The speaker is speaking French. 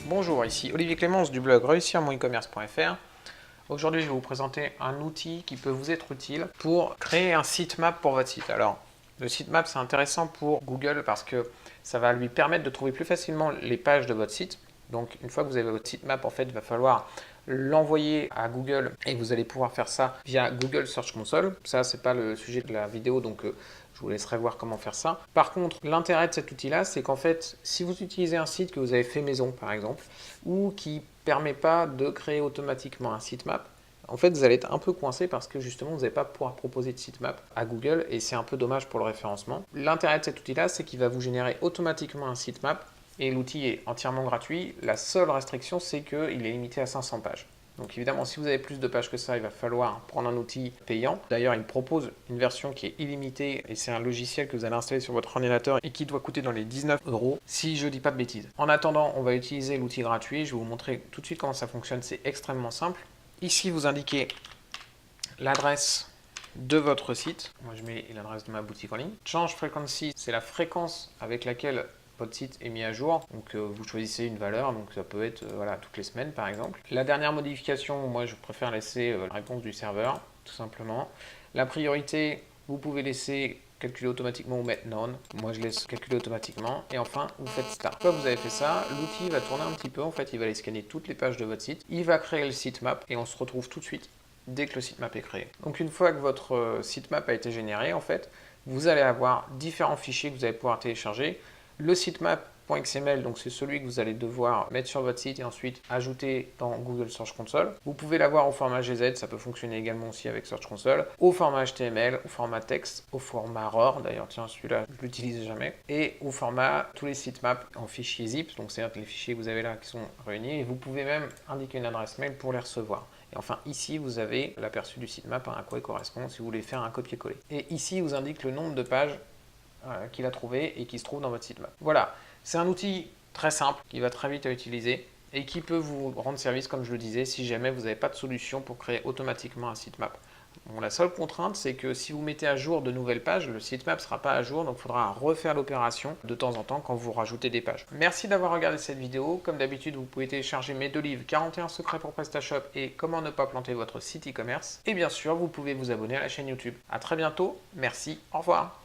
Bonjour, ici Olivier Clémence du blog reussirmoncommerce.fr. Aujourd'hui, je vais vous présenter un outil qui peut vous être utile pour créer un sitemap pour votre site. Alors, le sitemap, c'est intéressant pour Google parce que ça va lui permettre de trouver plus facilement les pages de votre site. Donc, une fois que vous avez votre sitemap, en fait, il va falloir l'envoyer à Google et vous allez pouvoir faire ça via Google Search Console. Ça, c'est pas le sujet de la vidéo, donc je vous laisserai voir comment faire ça. Par contre, l'intérêt de cet outil-là, c'est qu'en fait, si vous utilisez un site que vous avez fait maison, par exemple, ou qui ne permet pas de créer automatiquement un sitemap, en fait, vous allez être un peu coincé parce que justement, vous n'allez pas pouvoir proposer de sitemap à Google et c'est un peu dommage pour le référencement. L'intérêt de cet outil-là, c'est qu'il va vous générer automatiquement un sitemap et l'outil est entièrement gratuit. La seule restriction, c'est qu'il est limité à 500 pages. Donc évidemment, si vous avez plus de pages que ça, il va falloir prendre un outil payant. D'ailleurs, il propose une version qui est illimitée et c'est un logiciel que vous allez installer sur votre ordinateur et qui doit coûter dans les 19 €, si je ne dis pas de bêtises. En attendant, on va utiliser l'outil gratuit. Je vais vous montrer tout de suite comment ça fonctionne. C'est extrêmement simple. Ici, vous indiquez l'adresse de votre site. Moi, je mets l'adresse de ma boutique en ligne. Change frequency, c'est la fréquence avec laquelle votre site est mis à jour. Donc, vous choisissez une valeur. Donc, ça peut être voilà, toutes les semaines, par exemple. La dernière modification, moi, je préfère laisser la réponse du serveur, tout simplement. La priorité, vous pouvez laisser calculer automatiquement ou mettre none. Moi, je laisse calculer automatiquement. Et enfin, vous faites start. Une fois que vous avez fait ça, l'outil va tourner un petit peu. En fait, il va aller scanner toutes les pages de votre site. Il va créer le sitemap et on se retrouve tout de suite dès que le sitemap est créé. Donc, une fois que votre sitemap a été généré, en fait, vous allez avoir différents fichiers que vous allez pouvoir télécharger. Le sitemap.xml, donc c'est celui que vous allez devoir mettre sur votre site et ensuite ajouter dans Google Search Console. Vous pouvez l'avoir au format GZ, ça peut fonctionner également aussi avec Search Console, au format HTML, au format texte, au format RAW, d'ailleurs tiens celui-là je l'utilise jamais, et au format tous les sitemaps en fichier zip, donc c'est les fichiers que vous avez là qui sont réunis, et vous pouvez même indiquer une adresse mail pour les recevoir. Et enfin, ici, vous avez l'aperçu du sitemap, à quoi il correspond si vous voulez faire un copier-coller. Et ici, il vous indique le nombre de pages qu'il a trouvé et qui se trouve dans votre sitemap. Voilà, c'est un outil très simple qui va très vite à utiliser et qui peut vous rendre service, comme je le disais, si jamais vous n'avez pas de solution pour créer automatiquement un sitemap. Bon, la seule contrainte, c'est que si vous mettez à jour de nouvelles pages, le sitemap ne sera pas à jour, donc il faudra refaire l'opération de temps en temps quand vous rajoutez des pages. Merci d'avoir regardé cette vidéo. Comme d'habitude, vous pouvez télécharger mes deux livres 41 secrets pour PrestaShop et comment ne pas planter votre site e-commerce. Et bien sûr, vous pouvez vous abonner à la chaîne YouTube. A très bientôt, merci, au revoir.